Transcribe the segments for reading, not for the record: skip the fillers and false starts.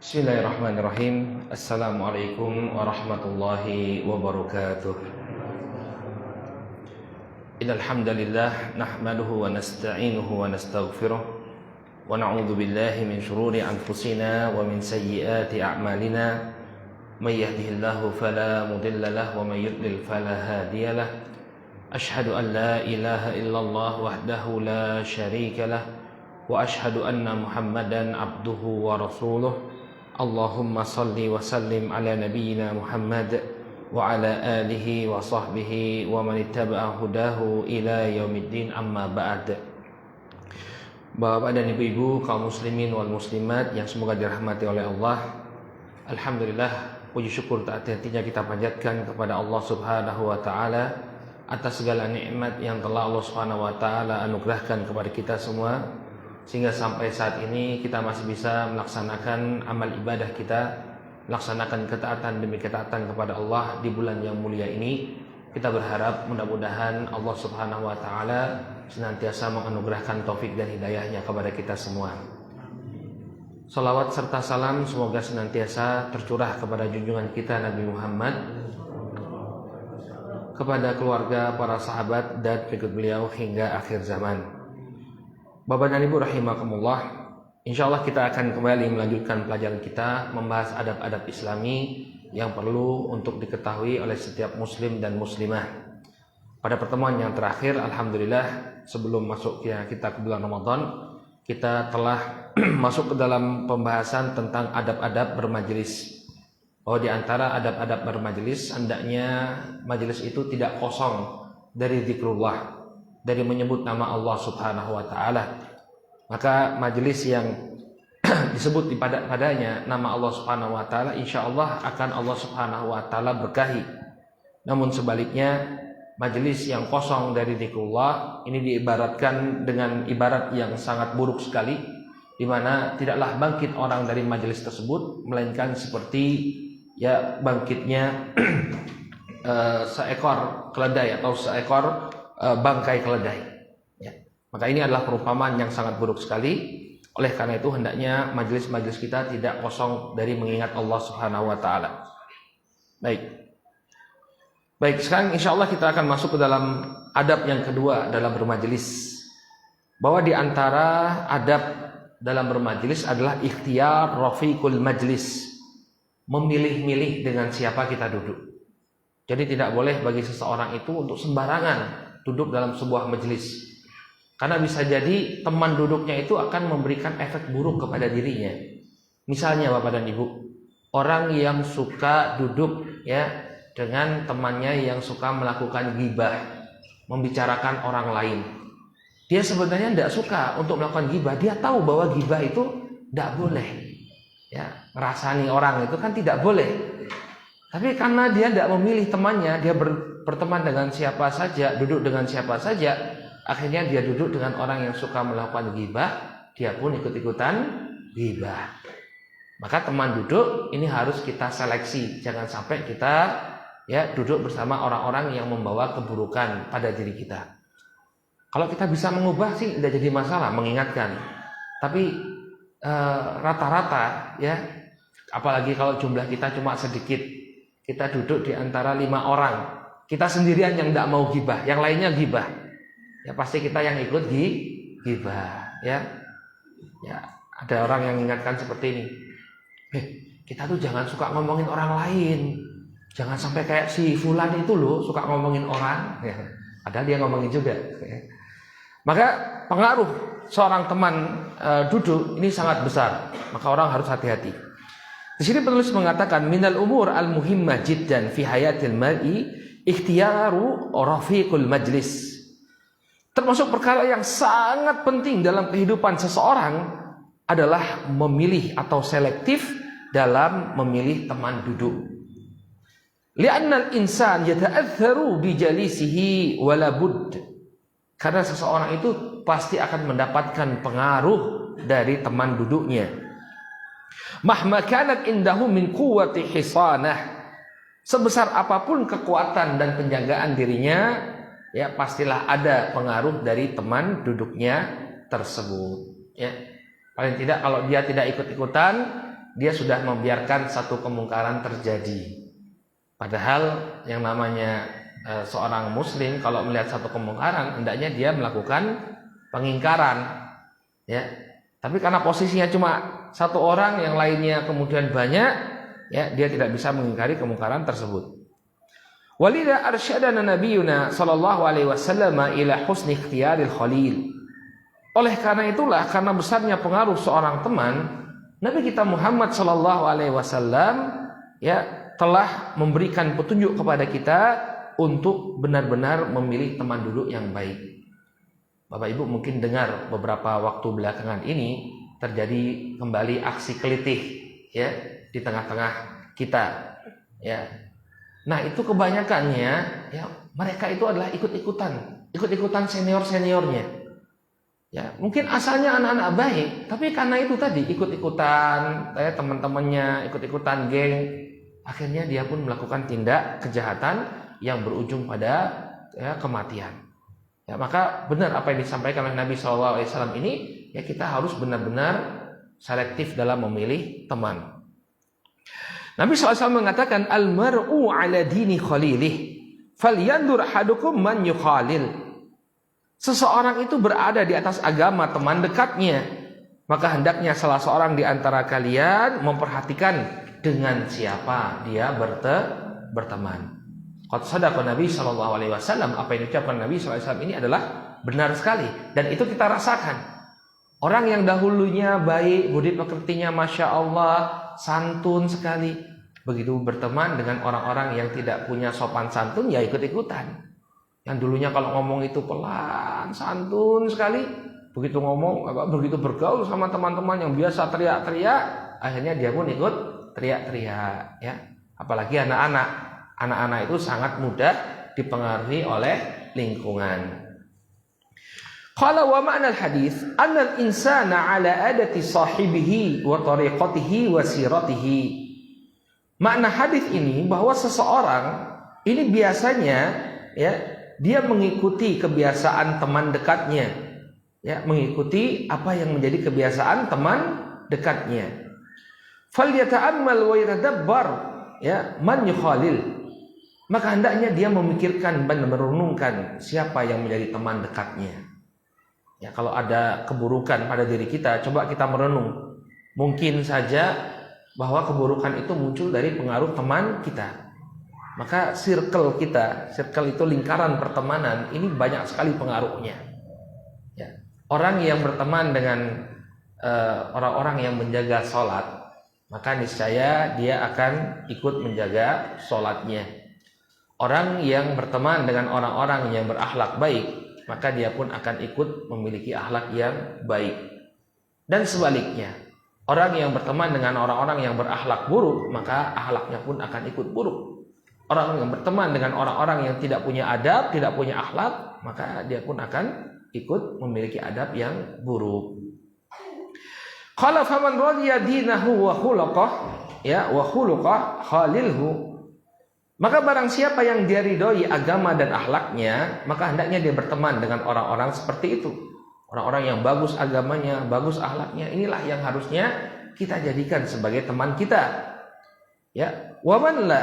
Bismillahirrahmanirrahim. Assalamualaikum warahmatullahi wabarakatuh. Innal hamdalillah nahmaduhu wa nasta'inuhu wa nastaghfiruh wa na'udzu billahi min shururi anfusina wa min sayyiati a'malina. May yahdihillahu fala mudilla lahu wa may yudlil fala hadiya lahu. Ashhadu an la ilaha illallah wahdahu la syarika lahu wa ashhadu anna Muhammadan abduhu wa rasuluh. Allahumma salli wa sallim ala nabiyyina Muhammad wa ala alihi wa sahbihi wa man ittaba'a hudahu ila yaumiddin, amma ba'd. Bapak dan ibu-ibu kaum muslimin wal muslimat yang semoga dirahmati oleh Allah. Alhamdulillah, puji syukur tak henti-hentinya kita panjatkan kepada Allah Subhanahu wa taala atas segala nikmat yang telah Allah Subhanahu wa taala anugerahkan kepada kita semua, sehingga sampai saat ini kita masih bisa melaksanakan amal ibadah kita, melaksanakan ketaatan demi ketaatan kepada Allah di bulan yang mulia ini. Kita berharap mudah-mudahan Allah Subhanahu wa taala senantiasa menganugerahkan taufik dan hidayahnya kepada kita semua. Salawat serta salam semoga senantiasa tercurah kepada junjungan kita Nabi Muhammad, kepada keluarga, para sahabat dan pengikut beliau hingga akhir zaman. Bapak dan Ibu rahimakumullah, insyaallah kita akan kembali melanjutkan pelajaran kita membahas adab-adab Islami yang perlu untuk diketahui oleh setiap muslim dan muslimah. Pada pertemuan yang terakhir, alhamdulillah, sebelum masuk kita ke bulan Ramadan, kita telah masuk ke dalam pembahasan tentang adab-adab bermajelis. Bahwa di antara adab-adab bermajelis, hendaknya majelis itu tidak kosong dari zikrullah, dari menyebut nama Allah Subhanahu wa taala. Maka majelis yang disebut padanya nama Allah Subhanahu wa taala, insyaallah akan Allah Subhanahu wa taala berkahi. Namun sebaliknya, majelis yang kosong dari zikrullah ini diibaratkan dengan ibarat yang sangat buruk sekali, di mana tidaklah bangkit orang dari majelis tersebut melainkan seperti bangkitnya seekor keledai atau seekor bangkai keledai. Maka ini adalah perumpamaan yang sangat buruk sekali. Oleh karena itu hendaknya majelis-majelis kita tidak kosong dari mengingat Allah Subhanahu wa taala. Baik, sekarang insyaallah kita akan masuk ke dalam adab yang kedua dalam bermajelis. Bahwa di antara adab dalam bermajelis adalah ikhtiyar rafiqul majlis. Memilih-milih dengan siapa kita duduk. Jadi tidak boleh bagi seseorang itu untuk sembarangan duduk dalam sebuah majelis, karena bisa jadi teman duduknya itu akan memberikan efek buruk kepada dirinya. Misalnya Bapak dan Ibu, orang yang suka duduk dengan temannya yang suka melakukan ghibah, membicarakan orang lain. Dia sebenarnya tidak suka untuk melakukan ghibah, dia tahu bahwa ghibah itu tidak boleh. Ngerasani orang itu kan tidak boleh. Tapi karena dia tidak memilih temannya, dia berteman dengan siapa saja, duduk dengan siapa saja, akhirnya dia duduk dengan orang yang suka melakukan ghibah, dia pun ikut-ikutan ghibah. Maka teman duduk ini harus kita seleksi, jangan sampai kita duduk bersama orang-orang yang membawa keburukan pada diri kita. Kalau kita bisa mengubah sih tidak jadi masalah, mengingatkan. Tapi rata-rata apalagi kalau jumlah kita cuma sedikit, kita duduk di antara 5 orang, kita sendirian yang tidak mau ghibah, yang lainnya ghibah, pasti kita yang ikut ghibah. Ada orang yang mengingatkan seperti ini, kita tuh jangan suka ngomongin orang lain, jangan sampai kayak si fulan itu loh suka ngomongin orang, padahal dia ngomongin juga. Maka pengaruh seorang teman duduk ini sangat besar, maka orang harus hati-hati. Di sini penulis mengatakan minal umur al-muhimmah jiddan fi hayatil mar'i ikhtiyaru rafiqul majlis. Termasuk perkara yang sangat penting dalam kehidupan seseorang adalah memilih atau selektif dalam memilih teman duduk. Li'anna al-insan yata'atharu bi jalisihi wala budd. Karena seseorang itu pasti akan mendapatkan pengaruh dari teman duduknya. Mahma kanat indahu min quwwati hisanah, sebesar apapun kekuatan dan penjagaan dirinya, pastilah ada pengaruh dari teman duduknya tersebut. Paling tidak kalau dia tidak ikut-ikutan, dia sudah membiarkan satu kemungkaran terjadi. Padahal yang namanya seorang muslim kalau melihat satu kemungkaran hendaknya dia melakukan pengingkaran, ya. Tapi karena posisinya cuma satu orang, yang lainnya kemudian banyak, ya, dia tidak bisa mengingkari kemungkaran tersebut. Walidha arsyadana nabiyuna sallallahu alaihi wasallam ila husni ikhtiyaril khalil. Oleh karena itulah, karena besarnya pengaruh seorang teman, Nabi kita Muhammad sallallahu alaihi wasallam, ya, telah memberikan petunjuk kepada kita untuk benar-benar memilih teman duduk yang baik. Bapak Ibu mungkin dengar beberapa waktu belakangan ini terjadi kembali aksi kelitih, ya, di tengah-tengah kita, ya. Nah, itu kebanyakannya, ya, mereka itu adalah ikut-ikutan senior-seniornya. Ya, mungkin asalnya anak-anak baik, tapi karena itu tadi ikut-ikutan, teman-temannya ikut-ikutan geng, akhirnya dia pun melakukan tindak kejahatan yang berujung pada, ya, kematian. Ya, maka benar apa yang disampaikan oleh Nabi SAW ini, ya, kita harus benar-benar selektif dalam memilih teman. Nabi SAW mengatakan, al-mar'u ala dini khalilih, falyandur ahadukum man yukhalil. Seseorang itu berada di atas agama teman dekatnya, maka hendaknya salah seorang di antara kalian memperhatikan dengan siapa dia berteman. Qad sadaqa Nabi sallallahu alaihi wasallam, apa yang diucapkan Nabi sallallahu alaihi wasallam ini adalah benar sekali, dan itu kita rasakan. Orang yang dahulunya baik, budi pekertinya masya Allah, santun sekali, begitu berteman dengan orang-orang yang tidak punya sopan santun, ya ikut-ikutan. Yang dulunya kalau ngomong itu pelan, santun sekali, begitu ngomong, begitu bergaul sama teman-teman yang biasa teriak-teriak, akhirnya dia pun ikut teriak-teriak, ya. Apalagi anak-anak itu sangat mudah dipengaruhi oleh lingkungan. Qala wa ma'na al-hadits anna al-insana 'ala adati sahibihi wa tariqatihi wa siratihi. Makna hadis ini bahwa seseorang ini biasanya, ya, dia mengikuti kebiasaan teman dekatnya, ya, mengikuti apa yang menjadi kebiasaan teman dekatnya. Falyata'ammal wa yatadabbar, ya, man yukhalil. Maka hendaknya dia memikirkan dan merenungkan siapa yang menjadi teman dekatnya. Ya, kalau ada keburukan pada diri kita, coba kita merenung. Mungkin saja bahwa keburukan itu muncul dari pengaruh teman kita. Maka circle itu lingkaran pertemanan, ini banyak sekali pengaruhnya. Ya. Orang yang berteman dengan orang-orang yang menjaga sholat, maka niscaya dia akan ikut menjaga sholatnya. Orang yang berteman dengan orang-orang yang berakhlak baik, maka dia pun akan ikut memiliki akhlak yang baik. Dan sebaliknya, orang yang berteman dengan orang-orang yang berakhlak buruk, maka akhlaknya pun akan ikut buruk. Orang yang berteman dengan orang-orang yang tidak punya adab, tidak punya akhlak, maka dia pun akan ikut memiliki adab yang buruk. Qala faman radiya dinahu wa khuluqah, ya, wa khuluqah khalilhu. Maka barang siapa yang dia ridhoi agama dan akhlaknya, maka hendaknya dia berteman dengan orang-orang seperti itu. Orang-orang yang bagus agamanya, bagus akhlaknya, inilah yang harusnya kita jadikan sebagai teman kita. Ya, wa man la,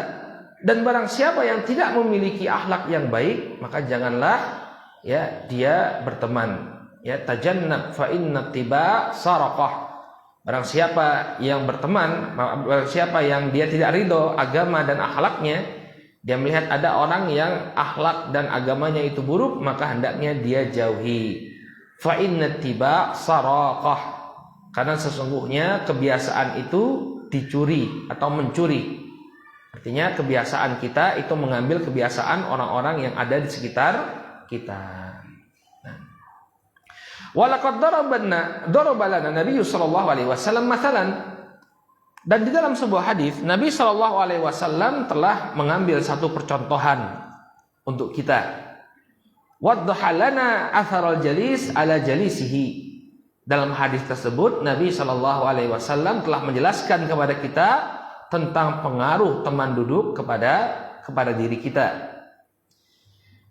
dan barang siapa yang tidak memiliki akhlak yang baik, maka janganlah, ya, dia berteman. Ya, tajannab fa inna tiba saraqah. Barang siapa yang berteman, barang siapa yang dia tidak ridho agama dan akhlaknya, dia melihat ada orang yang akhlak dan agamanya itu buruk, maka hendaknya dia jauhi. Fa inna tiba saraqah, karena sesungguhnya kebiasaan itu dicuri atau mencuri. Artinya kebiasaan kita itu mengambil kebiasaan orang-orang yang ada di sekitar kita. Walaqad daraba lana Nabi sallallahu alaihi wasallam mathalan. Dan di dalam sebuah hadis Nabi sallallahu alaihi wasallam telah mengambil satu percontohan untuk kita. Waddaha lana atharal jalis ala jalisihi. Dalam hadis tersebut Nabi sallallahu alaihi wasallam telah menjelaskan kepada kita tentang pengaruh teman duduk kepada diri kita.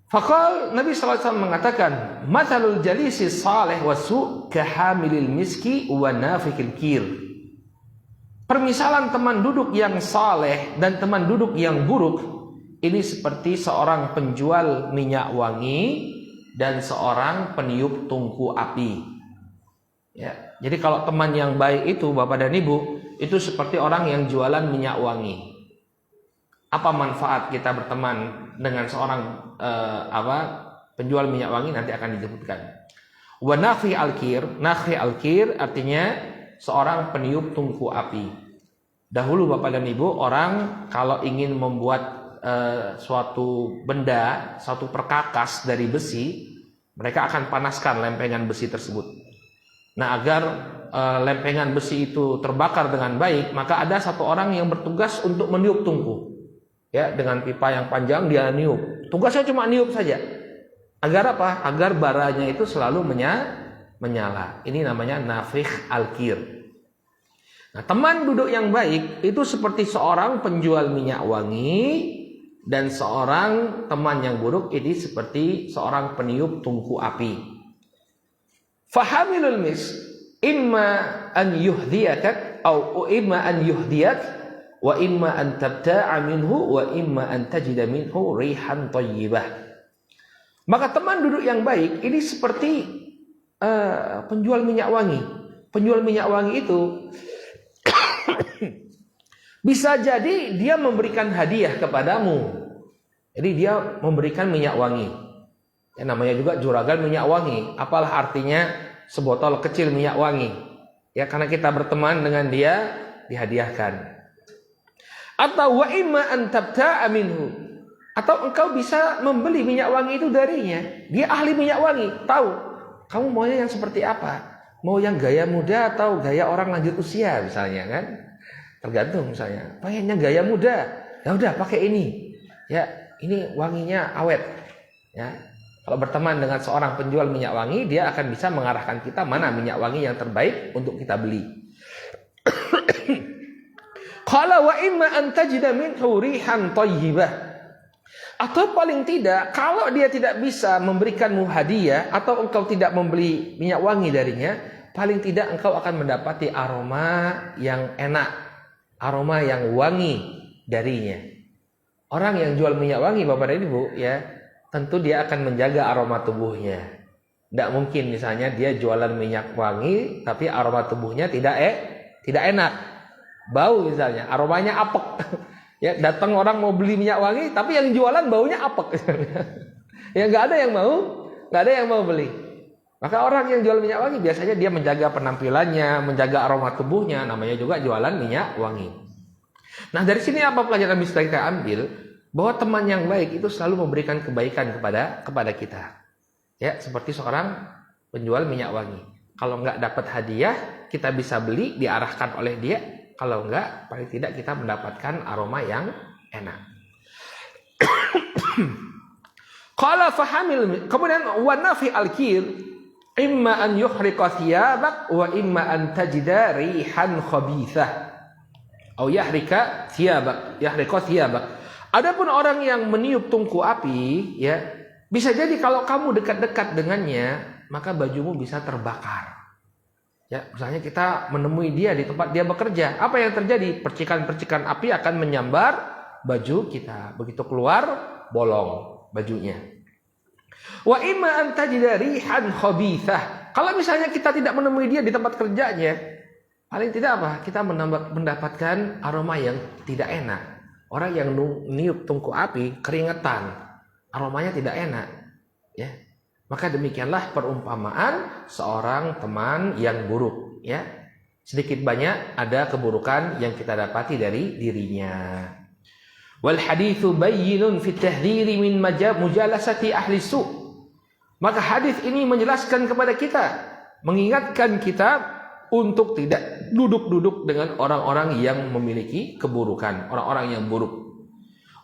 Faqal, Nabi sallallahu alaihi wasallam mengatakan, "Mathalul jalisi salih wasu kahamilil miski wa nafikil kir." Permisalan teman duduk yang saleh dan teman duduk yang buruk ini seperti seorang penjual minyak wangi dan seorang peniup tungku api. Ya, jadi kalau teman yang baik itu Bapak dan Ibu, itu seperti orang yang jualan minyak wangi. Apa manfaat kita berteman dengan seorang penjual minyak wangi, nanti akan disebutkan. Wa nafi al-kir artinya seorang peniup tungku api. Dahulu Bapak dan Ibu, orang kalau ingin membuat suatu benda, suatu perkakas dari besi, mereka akan panaskan lempengan besi tersebut. Nah, agar lempengan besi itu terbakar dengan baik, maka ada satu orang yang bertugas untuk meniup tungku. Ya, dengan pipa yang panjang dia niup. Tugasnya cuma niup saja. Agar apa? Agar baranya itu selalu menyala. Ini namanya nafikh al-kir. Nah, teman duduk yang baik itu seperti seorang penjual minyak wangi dan seorang teman yang buruk ini seperti seorang peniup tungku api. Fahamilul mis imma an yuhdiyakak atau imma an yuhdiyak wa imma an tabta'a minhu wa imma an tajida minhu rihan thayyibah. Maka teman duduk yang baik ini seperti penjual minyak wangi. Penjual minyak wangi itu bisa jadi dia memberikan hadiah kepadamu. Jadi dia memberikan minyak wangi. Ya, namanya juga juragan minyak wangi. Apalah artinya sebotol kecil minyak wangi? Ya, karena kita berteman dengan dia, dihadiahkan. Atau wa imma an tabta'a minhu. Atau engkau bisa membeli minyak wangi itu darinya. Dia ahli minyak wangi, tahu. Kamu maunya yang seperti apa? Mau yang gaya muda atau gaya orang lanjut usia misalnya kan? Tergantung misalnya. Pengennya gaya muda. Ya udah pakai ini. Ya, ini wanginya awet. Ya. Kalau berteman dengan seorang penjual minyak wangi, dia akan bisa mengarahkan kita mana minyak wangi yang terbaik untuk kita beli. Qala wa imma an tajida minhu rihan thayyibah. Atau paling tidak, kalau dia tidak bisa memberikanmu hadiah atau engkau tidak membeli minyak wangi darinya, paling tidak engkau akan mendapati aroma yang enak, aroma yang wangi darinya. Orang yang jual minyak wangi Bapak dan Ibu, ya, tentu dia akan menjaga aroma tubuhnya. Tidak mungkin misalnya dia jualan minyak wangi tapi aroma tubuhnya tidak enak. Bau misalnya, aromanya apek. Ya, datang orang mau beli minyak wangi, tapi yang jualan baunya apek. Ya, nggak ada yang mau beli. Maka orang yang jual minyak wangi biasanya dia menjaga penampilannya, menjaga aroma tubuhnya, namanya juga jualan minyak wangi. Nah, dari sini apa pelajaran bisa kita ambil? Bahwa teman yang baik itu selalu memberikan kebaikan kepada kita. Ya, seperti seorang penjual minyak wangi. Kalau nggak dapat hadiah, kita bisa beli, diarahkan oleh dia. Kalau enggak, paling tidak kita mendapatkan aroma yang enak. Qala fahamil, kemudian wa nafi al-kir imma an yuhriqa thiyabak wa imma an tajida rihan khabithah. Atau yahriqa thiyabak. Adapun orang yang meniup tungku api, ya, bisa jadi kalau kamu dekat-dekat dengannya, maka bajumu bisa terbakar. Ya, misalnya kita menemui dia di tempat dia bekerja, apa yang terjadi? Percikan-percikan api akan menyambar baju kita. Begitu keluar, bolong bajunya. Wa imma an tajida rihan khabithah. Kalau misalnya kita tidak menemui dia di tempat kerjanya, paling tidak apa? Kita mendapatkan aroma yang tidak enak. Orang yang niup tungku api keringetan, aromanya tidak enak. Ya. Maka demikianlah perumpamaan seorang teman yang buruk, ya. Sedikit banyak ada keburukan yang kita dapati dari dirinya. Wal haditsu bayyinun fi tahdhiri min mujalasati ahli su'. Maka hadis ini menjelaskan kepada kita, mengingatkan kita untuk tidak duduk-duduk dengan orang-orang yang memiliki keburukan, orang-orang yang buruk.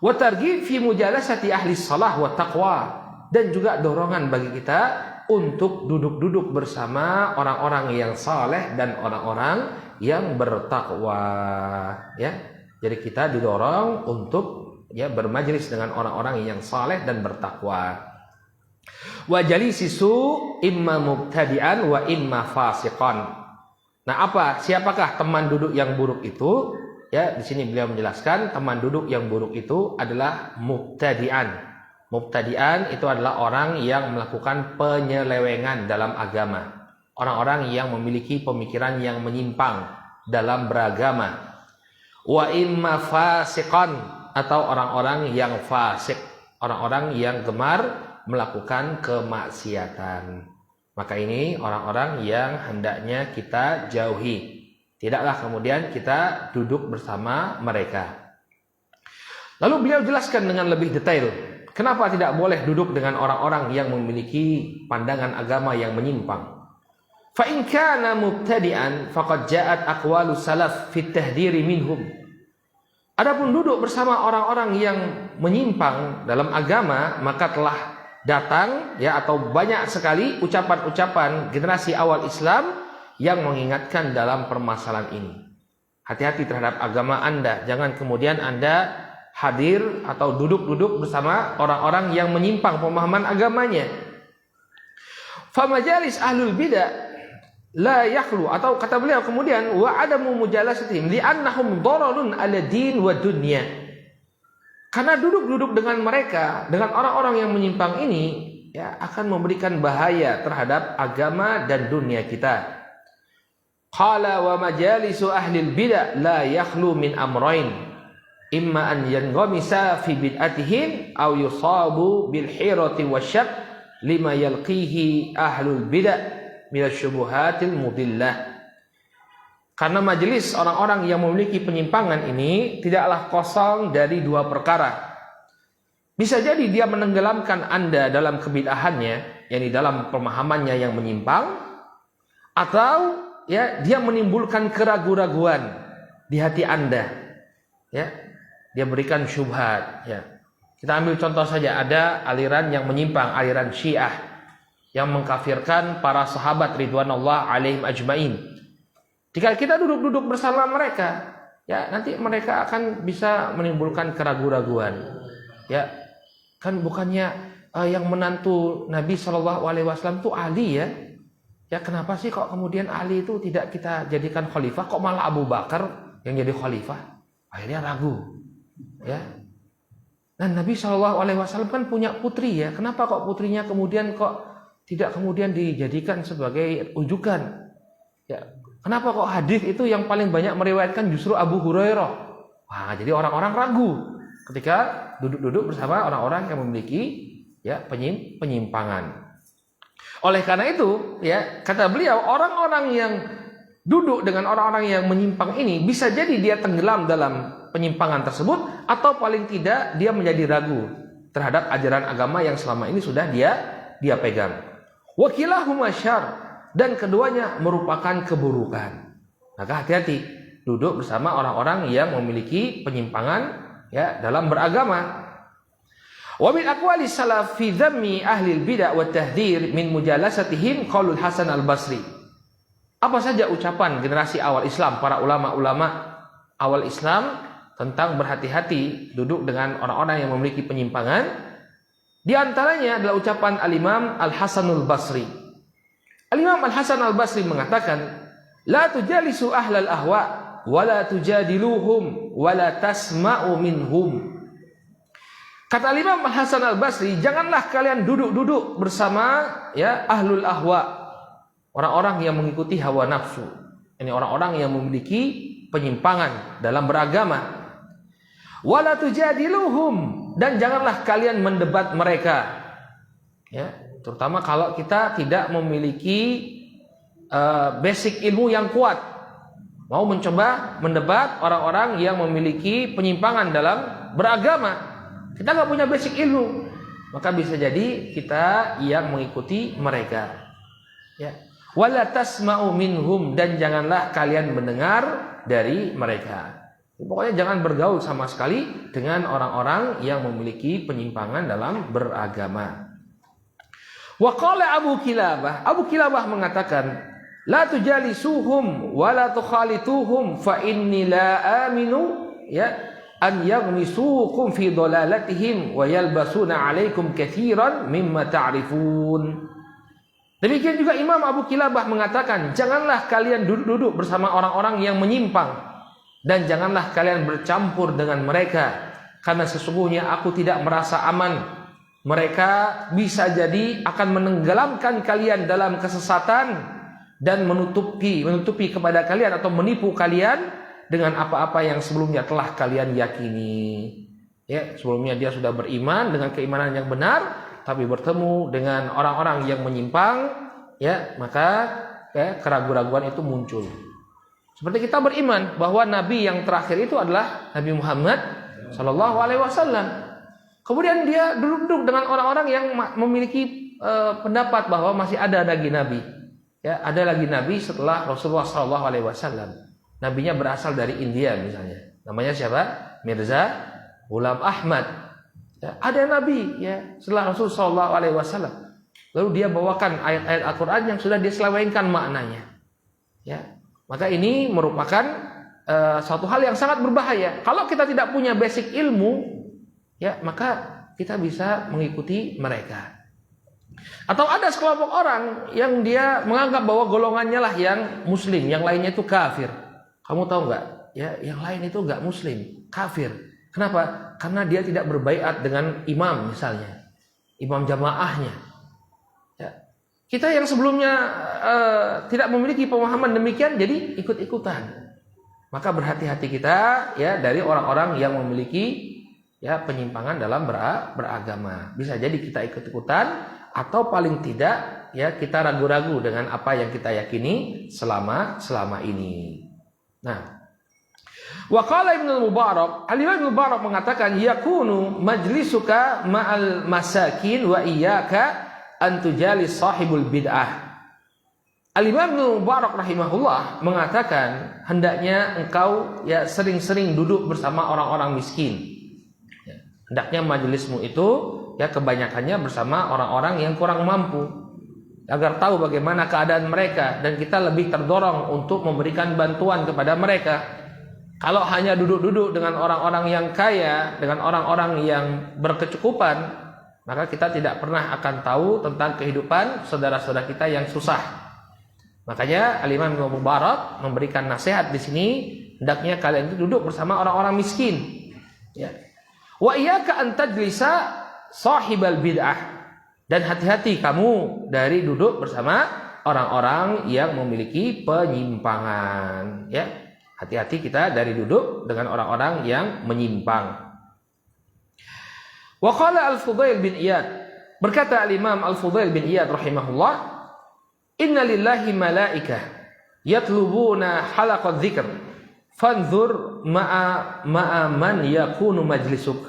Wa targhib fi mujalasati ahli shalah wa taqwa. Dan juga dorongan bagi kita untuk duduk-duduk bersama orang-orang yang saleh dan orang-orang yang bertakwa. Ya, jadi kita didorong untuk bermajlis dengan orang-orang yang saleh dan bertakwa. Wa jalisisu imma mubtadi'an wa imma fasiqan. Nah, siapakah teman duduk yang buruk itu? Ya, di sini beliau menjelaskan teman duduk yang buruk itu adalah mubtadi'an. Mubtadi'an itu adalah orang yang melakukan penyelewengan dalam agama. Orang-orang yang memiliki pemikiran yang menyimpang dalam beragama. Wa imma fasiqan, atau orang-orang yang fasik, orang-orang yang gemar melakukan kemaksiatan. Maka ini orang-orang yang hendaknya kita jauhi. Tidaklah kemudian kita duduk bersama mereka. Lalu beliau jelaskan dengan lebih detail, kenapa tidak boleh duduk dengan orang-orang yang memiliki pandangan agama yang menyimpang. Fa in kana mubtadi'an faqad ja'at aqwalu salaf fi tahdhiri minhum. Adapun duduk bersama orang-orang yang menyimpang dalam agama, maka telah datang atau banyak sekali ucapan-ucapan generasi awal Islam yang mengingatkan dalam permasalahan ini. Hati-hati terhadap agama Anda. Jangan kemudian Anda hadir atau duduk-duduk bersama orang-orang yang menyimpang pemahaman agamanya. Famajalis ahlul bidah la yakhlu, atau kata beliau kemudian wa adamu mujalasatihim li'annahum dararun ala din wa dunya. Karena duduk-duduk dengan mereka, dengan orang-orang yang menyimpang ini, akan memberikan bahaya terhadap agama dan dunia kita. Qala wa majalisu ahlil bidah la yakhlu min amrayn, imma an yanghamisa fi bid'atihim aw yusabu bil hirati wasyaq lima yalqihi ahlul bidah min asyubuhatil mudillah. Karena majelis orang-orang yang memiliki penyimpangan ini tidaklah kosong dari dua perkara. Bisa jadi dia menenggelamkan Anda dalam kebid'ahannya, yakni dalam pemahamannya yang menyimpang, atau dia menimbulkan keraguan-raguan di hati Anda. Dia berikan syubhat. Kita ambil contoh saja, ada aliran yang menyimpang, aliran Syiah yang mengkafirkan para sahabat ridwanullah alaihim ajmain. Jika kita duduk-duduk bersama mereka, nanti mereka akan bisa menimbulkan keraguan-raguan. Kan bukannya yang menantu Nabi SAW itu Ali ya? Kenapa sih kok kemudian Ali itu tidak kita jadikan khalifah? Kok malah Abu Bakar yang jadi khalifah? Akhirnya ragu. Dan Nabi SAW kan punya putri ya. Kenapa kok putrinya kemudian kok tidak kemudian dijadikan sebagai rujukan? Kenapa kok hadis itu yang paling banyak meriwayatkan justru Abu Hurairah? Wah, jadi orang-orang ragu ketika duduk-duduk bersama orang-orang yang memiliki penyimpangan. Oleh karena itu, kata beliau, orang-orang yang duduk dengan orang-orang yang menyimpang ini bisa jadi dia tenggelam dalam penyimpangan tersebut, atau paling tidak dia menjadi ragu terhadap ajaran agama yang selama ini sudah dia pegang. Wakilahuma syarr, dan keduanya merupakan keburukan. Maka hati-hati duduk bersama orang-orang yang memiliki penyimpangan dalam beragama. Wa min aqwali salaf fi dhammi ahli al-bid'ah wa tahdhir min mujalasatihim qaulul Hasan al-Basri. Apa saja ucapan generasi awal Islam, para ulama-ulama awal Islam tentang berhati-hati duduk dengan orang-orang yang memiliki penyimpangan? Di antaranya adalah ucapan al-Imam Al-Hasanul Basri. Al-Imam Al-Hasan Al-Basri mengatakan, la tujalisu ahlal ahwa wa la tujadiluhum wa la tasma'u minhum. Kata Imam Hasan Al-Basri, janganlah kalian duduk-duduk bersama ahlul ahwa, orang-orang yang mengikuti hawa nafsu. Ini orang-orang yang memiliki penyimpangan dalam beragama. Wala tujadiluhum, dan janganlah kalian mendebat mereka. Terutama kalau kita tidak memiliki basic ilmu yang kuat, mau mencoba mendebat orang-orang yang memiliki penyimpangan dalam beragama, kita nggak punya basic ilmu, maka bisa jadi kita yang mengikuti mereka. Wala tasma'u minhum, dan janganlah kalian mendengar dari mereka. Pokoknya jangan bergaul sama sekali dengan orang-orang yang memiliki penyimpangan dalam beragama. Wa qala Abu Kilabah mengatakan, la tujalisuhum wa la tukhalituhum fa inni la aminu an yaghmisukum fi dalalatihim wa yalbasuna alaikum katsiran mimma ta'rifun. Demikian juga Imam Abu Kilabah mengatakan, janganlah kalian duduk-duduk bersama orang-orang yang menyimpang, dan janganlah kalian bercampur dengan mereka, karena sesungguhnya aku tidak merasa aman. Mereka bisa jadi akan menenggelamkan kalian dalam kesesatan dan menutupi kepada kalian atau menipu kalian dengan apa-apa yang sebelumnya telah kalian yakini. Ya, sebelumnya dia sudah beriman dengan keimanan yang benar, tapi bertemu dengan orang-orang yang menyimpang, ya, maka keraguan-raguan itu muncul. Seperti kita beriman bahwa Nabi yang terakhir itu adalah Nabi Muhammad Sallallahu Alaihi Wasallam. Kemudian dia duduk-duduk dengan orang-orang yang memiliki pendapat bahwa masih ada lagi Nabi. Ya, ada lagi Nabi setelah Rasulullah Sallallahu Alaihi Wasallam. Nabinya berasal dari India misalnya. Namanya siapa? Mirza Ghulam Ahmad. Ya, ada Nabi ya setelah Rasul Sallallahu Alaihi Wasallam. Lalu dia bawakan ayat-ayat Al-Quran yang sudah diselewengkan maknanya. Ya, maka ini merupakan suatu hal yang sangat berbahaya. Kalau kita tidak punya basic ilmu, ya maka kita bisa mengikuti mereka. Atau ada sekelompok orang yang dia menganggap bahwa golongannya lah yang Muslim, yang lainnya itu kafir. Kamu tahu nggak? Ya, yang lain itu nggak Muslim, kafir. Kenapa? Karena dia tidak berbaiat dengan imam misalnya, imam jamaahnya. Ya. Kita yang sebelumnya tidak memiliki pemahaman demikian, jadi ikut-ikutan. Maka berhati-hati kita ya dari orang-orang yang memiliki ya penyimpangan dalam beragama. Bisa jadi kita ikut-ikutan atau paling tidak ya kita ragu-ragu dengan apa yang kita yakini selama ini. Nah, wa qala Ibnu Mubarak, Al-Imam Ibnu Mubarak mengatakan yakunu majlisuka ma'al masakin wa iyyaka an tujalis sahibul bid'ah. Al-Imam Ibnu Mubarak rahimahullah mengatakan hendaknya engkau ya sering-sering duduk bersama orang-orang miskin. Ya, hendaknya majelismu itu ya kebanyakannya bersama orang-orang yang kurang mampu agar tahu bagaimana keadaan mereka dan kita lebih terdorong untuk memberikan bantuan kepada mereka. Kalau hanya duduk-duduk dengan orang-orang yang kaya, dengan orang-orang yang berkecukupan, maka kita tidak pernah akan tahu tentang kehidupan saudara-saudara kita yang susah. Makanya Al-Imam Ibnu Mubarak memberikan nasihat di sini, hendaknya kalian itu duduk bersama orang-orang miskin. Ya. Wa iyyaka an tajlisa sahibal bid'ah. Dan hati-hati kamu dari duduk bersama orang-orang yang memiliki penyimpangan. Ya. Hati-hati kita dari duduk dengan orang-orang yang menyimpang. Wa qala Al-Fudail bin Iyad, berkata Al-Imam Al-Fudail bin Iyad rahimahullah, inna lillahi malaikah yatlubuna halaqadz dzikr fanzur ma'a man yakunu majlisuk.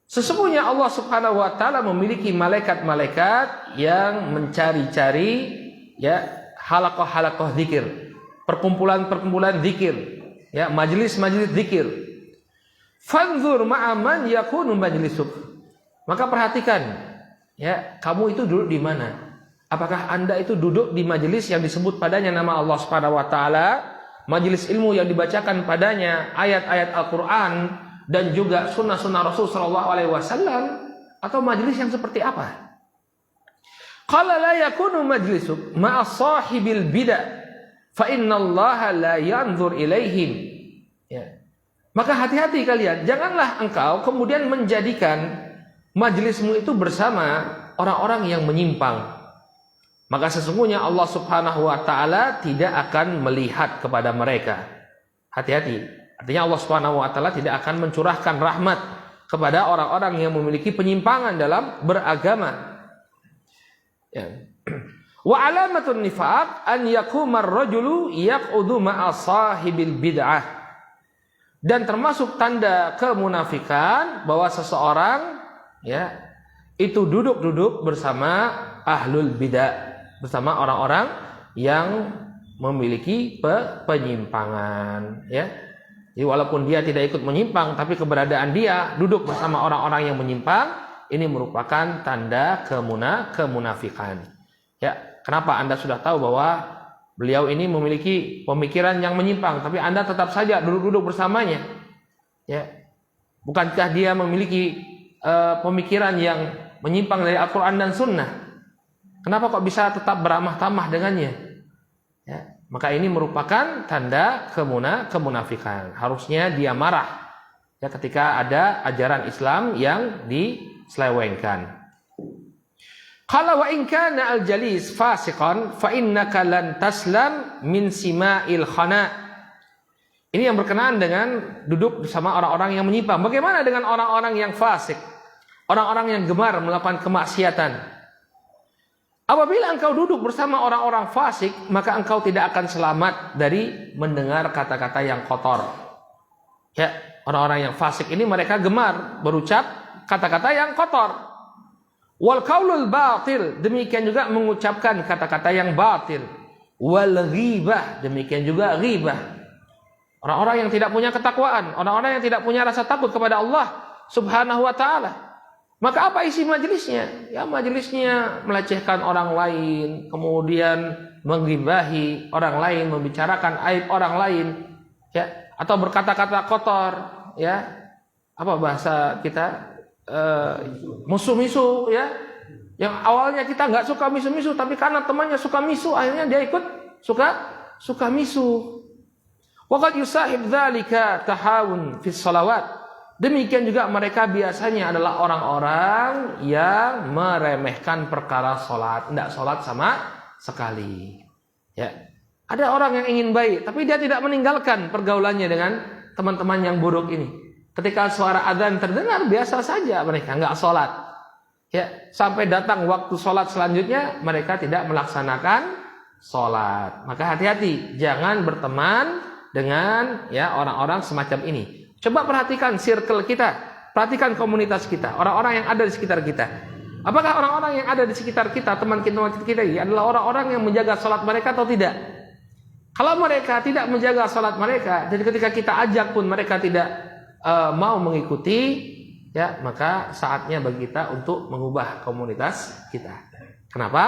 Sesungguhnya Allah Subhanahu wa taala memiliki malaikat-malaikat yang mencari-cari ya halaqah-halaqah dzikir, perkumpulan-perkumpulan zikir, ya, majelis-majelis zikir. Fanzur ma'aman yakunu majlisuk. Maka perhatikan, ya, kamu itu duduk di mana? Apakah Anda itu duduk di majelis yang disebut padanya nama Allah Subhanahu wa taala, majelis ilmu yang dibacakan padanya ayat-ayat Al-Qur'an dan juga sunnah-sunnah Rasul sallallahu alaihi wasallam, atau majelis yang seperti apa? Qala la yakunu majlisuk ma'a sahibil bid'ah fa innallaha la yanzur ilaihim. Ya. Maka hati-hati kalian, janganlah engkau kemudian menjadikan majelismu itu bersama orang-orang yang menyimpang. Maka sesungguhnya Allah Subhanahu wa taala tidak akan melihat kepada mereka. Hati-hati. Artinya Allah Subhanahu wa taala tidak akan mencurahkan rahmat kepada orang-orang yang memiliki penyimpangan dalam beragama. Ya. Wa alamatun nifaq an yakuma ar-rajulu yaq'udu ma'a sahibil bid'ah. Dan termasuk tanda kemunafikan bahwa seseorang ya itu duduk-duduk bersama ahlul bid'ah, bersama orang-orang yang memiliki penyimpangan, ya. Jadi walaupun dia tidak ikut menyimpang, tapi keberadaan dia duduk bersama orang-orang yang menyimpang, ini merupakan tanda kemunafikan. Ya, kenapa Anda sudah tahu bahwa beliau ini memiliki pemikiran yang menyimpang, tapi Anda tetap saja duduk-duduk bersamanya? Ya, bukankah dia memiliki pemikiran yang menyimpang dari Al-Quran dan Sunnah? Kenapa kok bisa tetap beramah tamah dengannya? Ya, maka ini merupakan tanda kemunafikan. Harusnya dia marah ya ketika ada ajaran Islam yang diselewengkan. Qala wa in kana al-jalis fasiqan fa innaka lan taslam min sima'il khana. Ini yang berkenaan dengan duduk bersama orang-orang yang menyimpang. Bagaimana dengan orang-orang yang fasik? Orang-orang yang gemar melakukan kemaksiatan. Apabila engkau duduk bersama orang-orang fasik, maka engkau tidak akan selamat dari mendengar kata-kata yang kotor. Ya, orang-orang yang fasik ini mereka gemar berucap kata-kata yang kotor. Wal qaulul batil, demikian juga mengucapkan kata-kata yang batil. Wal ghibah, demikian juga ghibah. Orang-orang yang tidak punya ketakwaan, orang-orang yang tidak punya rasa takut kepada Allah Subhanahu wa taala. Maka apa isi majelisnya? Ya majelisnya melecehkan orang lain, kemudian menggibahi orang lain, membicarakan aib orang lain, ya, atau berkata-kata kotor, ya. Apa bahasa kita? Musuh-misu, ya. Yang awalnya kita nggak suka misu-misu, tapi karena temannya suka misu, akhirnya dia ikut suka misu. Waqad yusahib dzalika tahawun fi shalawat. Demikian juga mereka biasanya adalah orang-orang yang meremehkan perkara salat, tidak salat sama sekali. Ya. Ada orang yang ingin baik, tapi dia tidak meninggalkan pergaulannya dengan teman-teman yang buruk ini. Ketika suara adzan terdengar, biasa saja mereka nggak sholat. Ya, sampai datang waktu sholat selanjutnya, mereka tidak melaksanakan sholat. Maka hati-hati, jangan berteman dengan ya orang-orang semacam ini. Coba perhatikan circle kita, perhatikan komunitas kita, orang-orang yang ada di sekitar kita. Apakah orang-orang yang ada di sekitar kita, teman kita ini adalah orang-orang yang menjaga sholat mereka atau tidak? Kalau mereka tidak menjaga sholat mereka, jadi ketika kita ajak pun mereka tidak mau mengikuti, ya maka saatnya bagi kita untuk mengubah komunitas kita. Kenapa?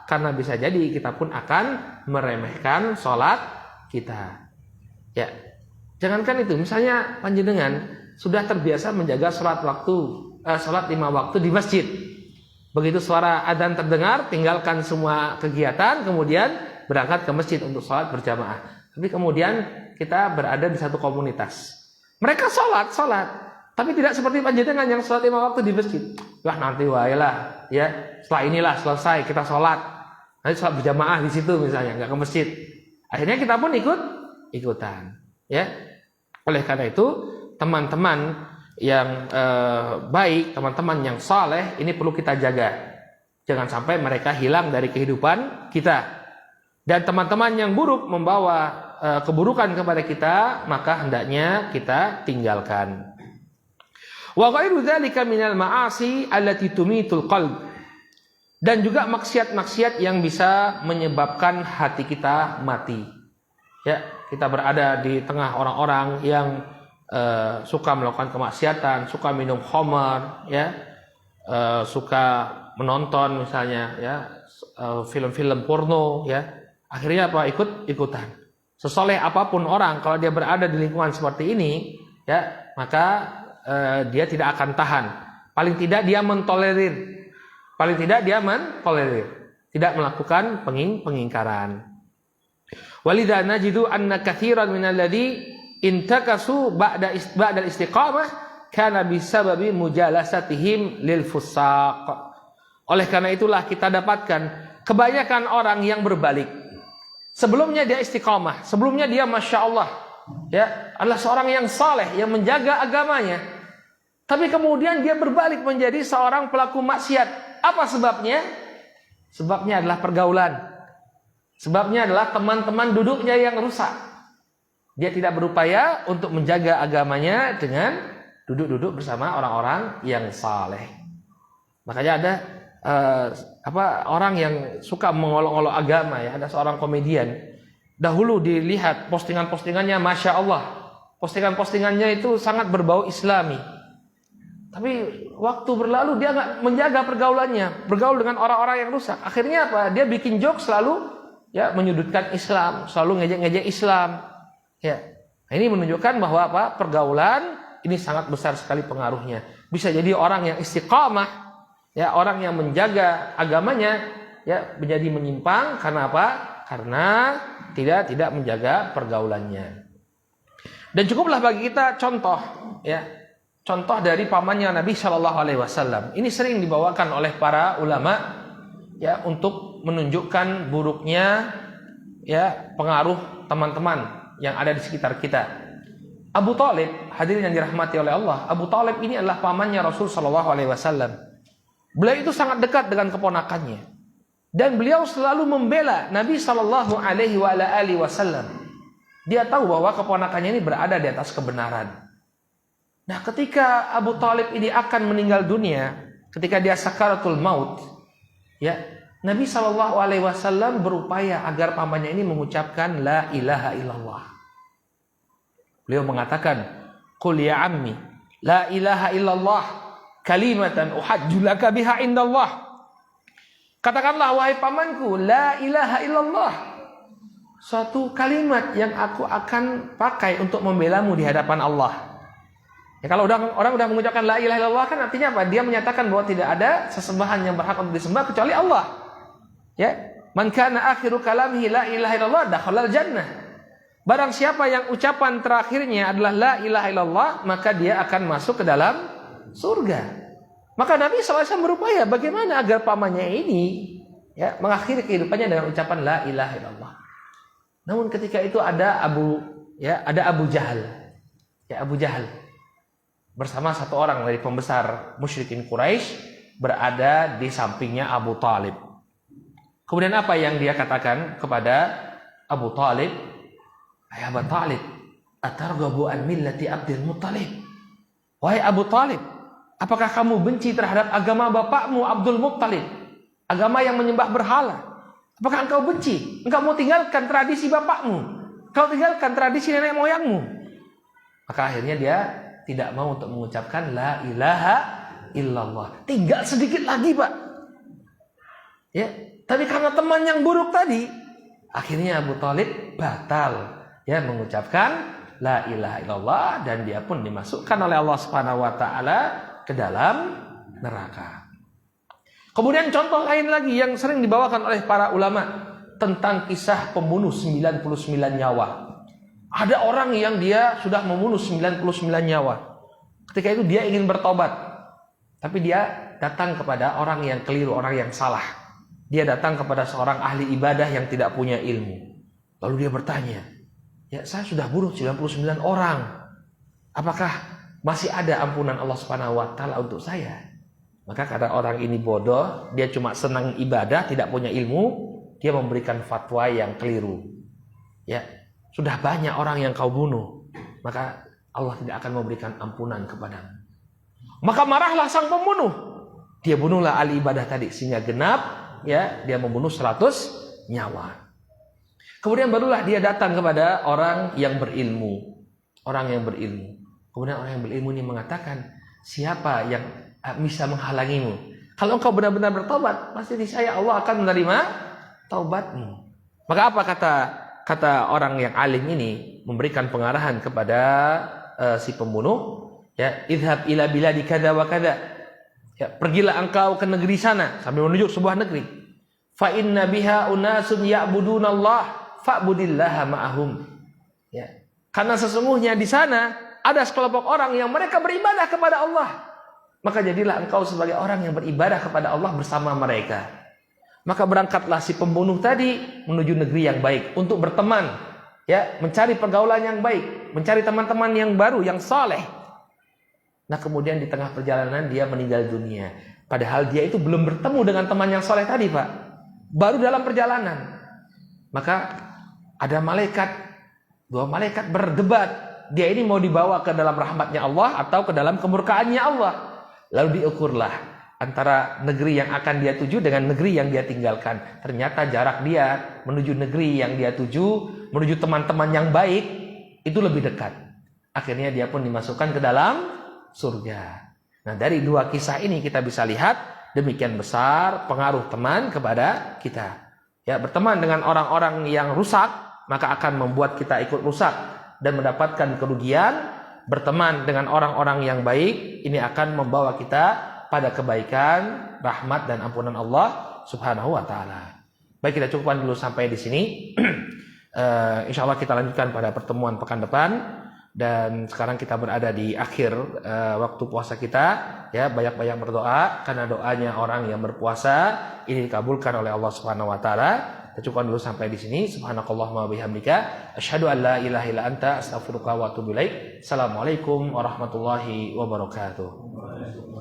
Karena bisa jadi kita pun akan meremehkan sholat kita. Ya, jangankan itu, misalnya panjenengan sudah terbiasa menjaga sholat 5 waktu di masjid. Begitu suara adzan terdengar, tinggalkan semua kegiatan, kemudian berangkat ke masjid untuk sholat berjamaah. Tapi kemudian kita berada di satu komunitas. Mereka sholat, tapi tidak seperti panjenengan yang sholat 5 waktu di masjid. Wah nanti wailah, ya setelah inilah selesai kita sholat. Nanti sholat berjamaah di situ misalnya, nggak ke masjid. Akhirnya kita pun ikutan, ya. Oleh karena itu teman-teman yang baik, teman-teman yang saleh ini perlu kita jaga. Jangan sampai mereka hilang dari kehidupan kita. Dan teman-teman yang buruk membawa keburukan kepada kita, maka hendaknya kita tinggalkan. Wa ghairu dzalika minal ma'asi allati tumitul qalb. Dan juga maksiat-maksiat yang bisa menyebabkan hati kita mati. Ya, kita berada di tengah orang-orang yang suka melakukan kemaksiatan, suka minum khamar, ya, suka menonton misalnya, ya, film-film porno, ya. Akhirnya apa? Ikutan. Sesoleh apapun orang, kalau dia berada di lingkungan seperti ini, ya, maka dia tidak akan tahan. Paling tidak dia mentolerir. Tidak melakukan pengingkaran. Walidha najidu anna katsiran minal ladzi intakasu ba'da istiqamah kana bisababi mujalasatihim lil fusaq. Oleh karena itulah kita dapatkan kebanyakan orang yang berbalik. Sebelumnya dia istiqamah, sebelumnya dia masya Allah, ya, adalah seorang yang saleh, yang menjaga agamanya. Tapi kemudian dia berbalik menjadi seorang pelaku maksiat. Apa sebabnya? Sebabnya adalah pergaulan. Sebabnya adalah teman-teman duduknya yang rusak. Dia tidak berupaya untuk menjaga agamanya dengan duduk-duduk bersama orang-orang yang saleh. Makanya ada orang yang suka mengolok-olok agama, ya. Ada seorang komedian. Dahulu dilihat postingan-postingannya, masya Allah, postingan-postingannya itu sangat berbau Islami. Tapi waktu berlalu dia nggak menjaga pergaulannya, bergaul dengan orang-orang yang rusak. Akhirnya apa? Dia bikin joke selalu, ya, menyudutkan Islam, selalu ngejek-ngejek Islam. Ya, nah, ini menunjukkan bahwa apa? Pergaulan ini sangat besar sekali pengaruhnya. Bisa jadi orang yang istiqamah, ya, orang yang menjaga agamanya, ya menjadi menyimpang karena apa? Karena tidak menjaga pergaulannya. Dan cukuplah bagi kita contoh, ya, contoh dari pamannya Nabi Shallallahu Alaihi Wasallam. Ini sering dibawakan oleh para ulama, ya, untuk menunjukkan buruknya, ya, pengaruh teman-teman yang ada di sekitar kita. Abu Talib, hadirin yang dirahmati oleh Allah, Abu Talib ini adalah pamannya Rasul Shallallahu Alaihi Wasallam. Beliau itu sangat dekat dengan keponakannya, dan beliau selalu membela Nabi Shallallahu Alaihi Wasallam. Dia tahu bahwa keponakannya ini berada di atas kebenaran. Nah, ketika Abu Talib ini akan meninggal dunia, ketika dia sakaratul maut, ya, Nabi SAW berupaya agar pamannya ini mengucapkan la ilaha illallah. Beliau mengatakan, "Qul ya ammi, la ilaha illallah, kalimatan uhajju laka biha indallah." Katakanlah wahai pamanku, la ilaha illallah, suatu kalimat yang aku akan pakai untuk membelamu di hadapan Allah. Ya, kalau orang udah mengucapkan la ilaha illallah kan artinya apa? Dia menyatakan bahwa tidak ada sesembahan yang berhak untuk disembah kecuali Allah. Ya, man kana akhiru kalamihi la ilaha illallah dakhalal jannah. Barang siapa yang ucapan terakhirnya adalah la ilaha illallah, maka dia akan masuk ke dalam surga. Maka Nabi SAW berupaya bagaimana agar pamannya ini, ya, mengakhiri kehidupannya dengan ucapan la ilaha illallah. Namun ketika itu ada Abu Jahal. Ya, Abu Jahal bersama satu orang dari pembesar musyrikin Quraisy berada di sampingnya Abu Talib. Kemudian apa yang dia katakan kepada Abu Talib? "Hai Abu Talib, atarghabu an millati Abdul Muttalib?" Wahai Abu Talib, apakah kamu benci terhadap agama bapakmu Abdul Muttalib? Agama yang menyembah berhala. Apakah engkau benci? Engkau mau tinggalkan tradisi bapakmu? Kau tinggalkan tradisi nenek moyangmu? Maka akhirnya dia tidak mau untuk mengucapkan la ilaha illallah. Tinggal sedikit lagi, Pak. Ya, tapi karena teman yang buruk tadi, akhirnya Abu Talib batal, ya, mengucapkan la ilaha illallah, dan dia pun dimasukkan oleh Allah Subhanahu wa taala ke dalam neraka. Kemudian contoh lain lagi yang sering dibawakan oleh para ulama tentang kisah pembunuh 99 nyawa. Ada orang yang dia sudah membunuh 99 nyawa. Ketika itu dia ingin bertobat, tapi dia datang kepada orang yang keliru, orang yang salah. Dia datang kepada seorang ahli ibadah yang tidak punya ilmu. Lalu dia bertanya, "Ya, saya sudah bunuh 99 orang. Apakah masih ada ampunan Allah Subhanahu wa taala untuk saya?" Maka kata orang ini bodoh, dia cuma senang ibadah, tidak punya ilmu, dia memberikan fatwa yang keliru. Ya, sudah banyak orang yang kau bunuh, maka Allah tidak akan memberikan ampunan kepadamu. Maka marahlah sang pembunuh. Dia bunuhlah ahli ibadah tadi sehingga genap, ya, dia membunuh 100 nyawa. Kemudian barulah dia datang kepada orang yang berilmu. Orang yang berilmu. Kemudian orang yang berilmu ini mengatakan, "Siapa yang bisa menghalangimu? Kalau engkau benar-benar bertobat, pasti niscaya Allah akan menerima taubatmu." Maka apa kata orang yang alim ini, memberikan pengarahan kepada si pembunuh, ya, "Idhab ila biladi kada wa kada." Ya, pergilah engkau ke negeri sana, sambil menunjuk sebuah negeri. "Fa inna biha unasun ya'budunallah fa'budillaha ma'ahum." Ya, karena sesungguhnya di sana ada sekelompok orang yang mereka beribadah kepada Allah. Maka jadilah engkau sebagai orang yang beribadah kepada Allah bersama mereka. Maka berangkatlah si pembunuh tadi menuju negeri yang baik untuk berteman, ya, mencari pergaulan yang baik, mencari teman-teman yang baru, yang saleh. Nah, kemudian di tengah perjalanan dia meninggal dunia. Padahal dia itu belum bertemu dengan teman yang saleh tadi, Pak. Baru dalam perjalanan. Maka ada dua malaikat berdebat. Dia ini mau dibawa ke dalam rahmatnya Allah atau ke dalam kemurkaannya Allah. Lalu diukurlah antara negeri yang akan dia tuju dengan negeri yang dia tinggalkan. Ternyata jarak dia menuju negeri yang dia tuju, menuju teman-teman yang baik, itu lebih dekat. Akhirnya dia pun dimasukkan ke dalam surga. Nah, dari dua kisah ini kita bisa lihat demikian besar pengaruh teman kepada kita. Ya, berteman dengan orang-orang yang rusak, maka akan membuat kita ikut rusak dan mendapatkan kerugian. Berteman dengan orang-orang yang baik, ini akan membawa kita pada kebaikan, rahmat dan ampunan Allah Subhanahu wa taala. Baik, kita cukupkan dulu sampai di sini. Insya Allah kita lanjutkan pada pertemuan pekan depan. Dan sekarang kita berada di akhir waktu puasa kita, ya, banyak-banyak berdoa karena doanya orang yang berpuasa ini dikabulkan oleh Allah Subhanahu wa taala. Kita cukupkan dulu sampai di sini. Subhanakallahumma bihamdika asyhadu an la ilaha illa anta astaghfiruka wa atubu ilaik. Assalamualaikum warahmatullahi wabarakatuh.